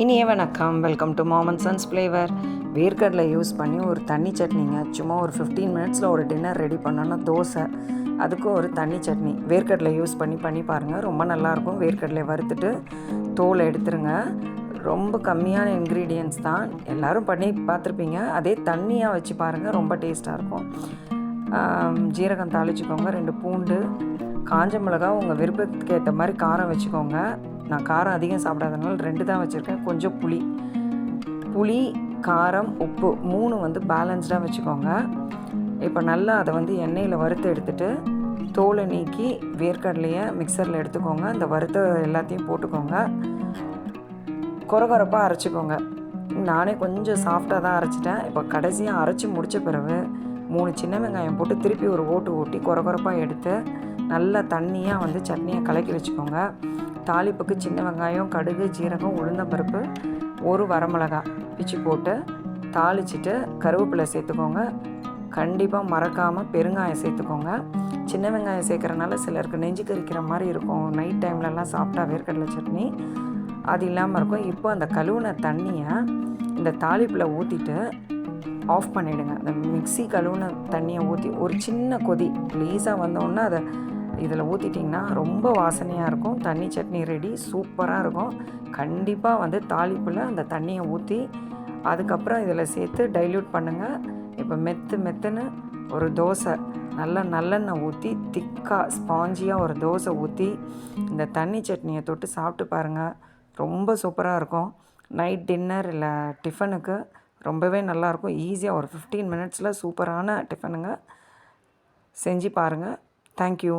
இனிய வணக்கம். Welcome to mom and sons flavour. வேர்க்கடலை யூஸ் பண்ணி ஒரு தண்ணி சட்னிங்க. சும்மா ஒரு 15 மினிட்ஸில் ஒரு டின்னர் ரெடி பண்ணோன்னா தோசை, அதுக்கு ஒரு தண்ணி சட்னி வேர்க்கடலை யூஸ் பண்ணி பாருங்கள். ரொம்ப நல்லாயிருக்கும். வேர்க்கடலை வறுத்துட்டு தோலை எடுத்துருங்க. ரொம்ப கம்மியான இன்க்ரீடியன்ட்ஸ் தான், எல்லோரும் பண்ணி பார்த்துருப்பீங்க. அதே தண்ணியாக வச்சு பாருங்கள், ரொம்ப டேஸ்ட்டாக இருக்கும். ஜீரகம் தாளிச்சிக்கோங்க, 2 பூண்டு, காஞ்ச மிளகா உங்கள் விருப்பத்துக்கு ஏற்ற மாதிரி காரம் வச்சுக்கோங்க. நான் காரம் அதிகம் சாப்பிடாதனால 2 தான் வச்சுருக்கேன். கொஞ்சம் புளி, காரம், உப்பு 3 பேலன்ஸ்டாக வச்சுக்கோங்க. இப்போ நல்லா அதை எண்ணெயில் வறுத்து எடுத்துகிட்டு தோலை நீக்கி வேர்க்கடலையை மிக்சரில் எடுத்துக்கோங்க. இந்த வறுத்த எல்லாத்தையும் போட்டுக்கோங்க. கொரகொரப்பாக அரைச்சிக்கோங்க. நானே கொஞ்சம் சாஃப்டாக தான் அரைச்சிட்டேன். இப்போ கடைசியாக அரைச்சி முடித்த பிறகு 3 சின்ன வெங்காயம் போட்டு திருப்பி ஒரு ஓட்டி கொரகொரப்பாக எடுத்து நல்லா தண்ணியாக சட்னியை கலக்கி வச்சுக்கோங்க. தாளிப்புக்கு சின்ன வெங்காயம், கடுகு, ஜீரகம், உளுந்தம்பருப்பு, 1 வரமிளகா பிச்சு போட்டு தாளிச்சிட்டு கருவேப்பிலை சேர்த்துக்கோங்க. கண்டிப்பாக மறக்காமல் பெருங்காயம் சேர்த்துக்கோங்க. சின்ன வெங்காயம் சேர்க்குறனால சிலருக்கு நெஞ்சு கறிக்கிற மாதிரி இருக்கும். நைட் டைம்லலாம் சாப்பிட்டா வேர்க்கடலை சட்னி அது இல்லாமல் இருக்கும். இப்போ அந்த கழுவுன தண்ணியை இந்த தாளிப்பில் ஊற்றிட்டு ஆஃப் பண்ணிவிடுங்க. அந்த மிக்ஸி கழுவுன தண்ணியை ஊற்றி ஒரு சின்ன கொதி லேசாக வந்தோடனே அதை இதில் ஊற்றிட்டிங்கன்னா ரொம்ப வாசனையாக இருக்கும். தண்ணி சட்னி ரெடி, சூப்பராக இருக்கும். கண்டிப்பாக தாளிப்பில் அந்த தண்ணியை ஊற்றி அதுக்கப்புறம் இதில் சேர்த்து டைல்யூட் பண்ணுங்கள். இப்போ மெத்துன்னு ஒரு தோசை நல்லெண்ணெய் ஊற்றி திக்காக ஸ்பாஞ்சியாக ஒரு தோசை ஊற்றி இந்த தண்ணி சட்னியை தொட்டு சாப்பிட்டு பாருங்கள். ரொம்ப சூப்பராக இருக்கும். நைட் டின்னர் இல்லை டிஃபனுக்கு ரொம்பவே நல்லாயிருக்கும். ஈஸியாக ஒரு 15 மினிட்ஸில் சூப்பரான டிஃபனுங்க. செஞ்சு பாருங்கள். தேங்க்யூ.